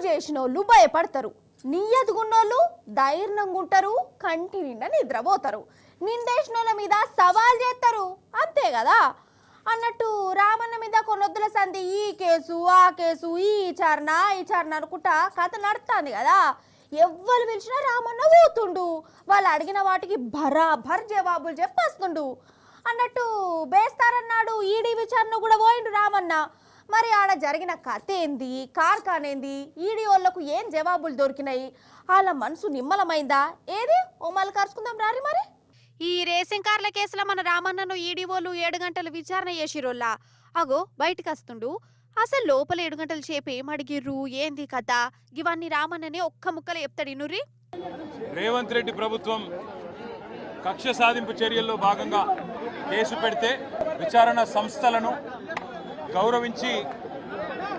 చేసినోళ్ళు భయపడతారు, నియ్యతుగున్నోళ్ళు ధైర్యంగా ఉంటారు, కంటి నిండా నిద్రపోతారు, నిందేసినోళ్ళ మీద సవాల్ చేస్తారు. అంతే కదా అన్నట్టు రామన్న మీద కొన్నొద్దుల సంధి ఈ కేసు ఆ కేసు ఈ విచారణ అనుకుంటా కథ నడుస్తుంది కదా. ఎవ్వరు పిలిచినా రామన్న పోతుండు, వాళ్ళు అడిగిన వాటికి బరాబర్ జవాబులు చెప్పేస్తుండు. అన్నట్టు బేస్తారన్నాడు ఈడీ విచారణ కూడా పోయిండు రామన్న. మరి ఆడ జరిగిన కథ ఏంది, కార్ఖానేంది, ఈడీ వాళ్ళకు ఏం జవాబులు దొరికినాయి, వాళ్ళ మనసు నిమ్మలమైందా, ఏది ఓ మళ్ళీ కరుచుకుందాం రారి. మరి ఈ రేసింగ్ కార్ల కేసులో మన రామన్నను ఈడీఓలు 7 గంటలు విచారణ చేసిరోల్లా. అగో బయటికి వస్తుండు. అసలు లోపల 7 గంటలు చేపి ఏమడిగిర్రు, ఏంది కథ, ఇవన్నీ రామన్ననే ఒక్క ముక్కలు చెప్తాడు. ఇనుర్రి. రేవంత్ రెడ్డి ప్రభుత్వం కక్ష సాధింపు చర్యల్లో భాగంగా కేసు పెడితే విచారణ సంస్థలను గౌరవించి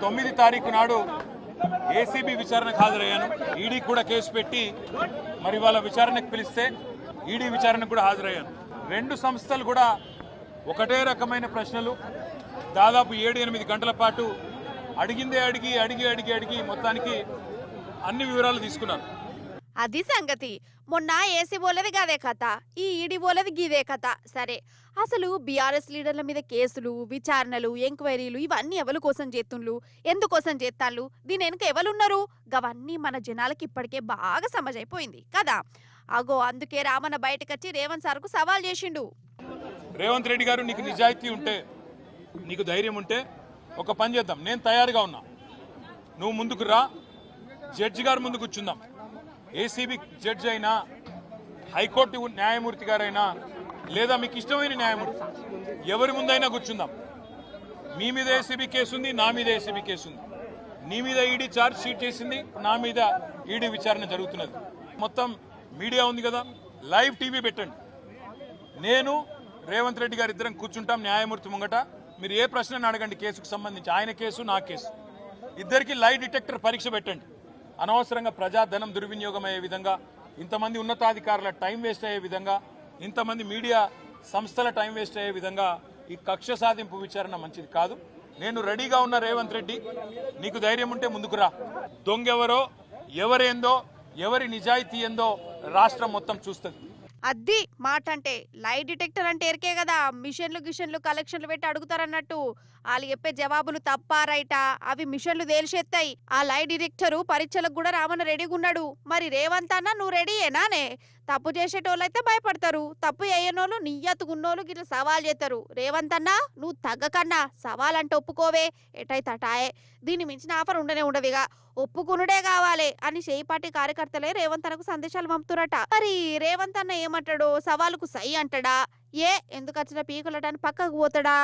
9 తారీఖు నాడు ఏసీబీ విచారణకు హాజరయ్యాను. ఈడీ కూడా కేసు పెట్టి మరి వాళ్ళ విచారణకు పిలిస్తే ఈడీ విచారణకు కూడా హాజరయ్యాను. 2 సంస్థలు కూడా ఒకటే రకమైన ప్రశ్నలు దాదాపు 7-8 గంటల పాటు అడిగిందే అడిగి మొత్తానికి అన్ని వివరాలు తీసుకున్నాను. అది సంగతి. మొన్న ఏసీ బోలేది గదే కథ, ఈ ఈడీ బోలేది గిదే కథ. సరే, అసలు బీఆర్ఎస్ లీడర్ల మీద కేసులు, విచారణలు, ఎంక్వైరీలు ఇవన్నీ ఎవరి కోసం చేస్తుండ్రు, ఎందుకోసం చేస్తాళ్ళు, దీని వెనుక ఎవరున్నారు, గవన్నీ మన జనాలకి ఇప్పటికే బాగా సమజైపోయింది కదా. అగో అందుకే రామన్న బయటకొచ్చి రేవంత్ సార్కు సవాల్ చేసిండు. రేవంత్ రెడ్డి గారు, నీకు నిజాయితీ ఉంటే, నీకు ధైర్యం ఉంటే ఒక పని చేద్దాం. నేను తయారుగా ఉన్నా, నువ్వు ముందుకు రా, జడ్జి గారు ముందు కూర్చుందాం. ఏసీబీ జడ్జి అయినా, హైకోర్టు న్యాయమూర్తి గారైనా, లేదా మీకు ఇష్టమైన న్యాయమూర్తి ఎవరి ముందైనా కూర్చుందాం. మీ మీద ఏసీబీ కేసు ఉంది, నా మీద ఏసీబీ కేసు ఉంది, నీ మీద ఈడీ ఛార్జ్ షీట్ చేసింది, నా మీద ఈడీ విచారణ జరుగుతున్నది. మొత్తం మీడియా ఉంది కదా, లైవ్ టీవీ పెట్టండి. నేను రేవంత్ రెడ్డి గారు ఇద్దరం కూర్చుంటాం న్యాయమూర్తి ముంగట. మీరు ఏ ప్రశ్నను అడగండి కేసుకు సంబంధించి, ఆయన కేసు నా కేసు, ఇద్దరికి లై డిటెక్టర్ పరీక్ష పెట్టండి. అనవసరంగా ప్రజాధనం దుర్వినియోగం అయ్యే విధంగా, ఇంతమంది ఉన్నతాధికారుల టైం వేస్ట్ అయ్యే విధంగా, ఇంతమంది మీడియా సంస్థల టైం వేస్ట్ అయ్యే విధంగా ఈ కక్ష సాధింపు విచారణ మంచిది కాదు. నేను రెడీగా ఉన్న రేవంత్ రెడ్డి, నీకు ధైర్యం ఉంటే ముందుకు రా. దొంగెవరో, ఎవరేందో, ఎవరి నిజాయితీ ఏందో రాష్ట్రం మొత్తం చూస్తుంది. అద్ది మాట అంటే. లై డిటెక్టర్ అంటే ఎరికే కదా, మిషన్లు కలెక్షన్లు పెట్టి అడుగుతారన్నట్టు. వాళ్ళు చెప్పే జవాబులు తప్పా రైటా అవి మిషన్లు తేల్చేస్తాయి. ఆ లై డిటెక్టరు పరీక్షలకు కూడా రామన్న రెడీగా ఉన్నాడు. మరి రేవంత్ అన్న నువ్వు రెడీయేనానే? తప్పు చేసేటోళ్ళు అయితే భయపడతారు, తప్పు చేయనోళ్ళు నియ్యతుగున్నోళ్ళు గిట్ల సవాల్ చేస్తారు. రేవంత్ అన్న నువ్వు తగ్గకన్నా సవాల్ అంటే ఒప్పుకోవే, ఎటైతే అటాయే. దీన్ని మించిన ఆఫర్ ఉండనే ఉండదుగా, ఒప్పుకునుడే కావాలి అని చేయిపాటి కార్యకర్తలే రేవంత్ అన్నకు సందేశాలు పంపుతురట. మరి రేవంత్ అన్న ఏమంటాడో, సవాలుకు సై అంటాడా, ఎందుకు వచ్చిన పీకులటాన్ని పక్కకు పోతాడా?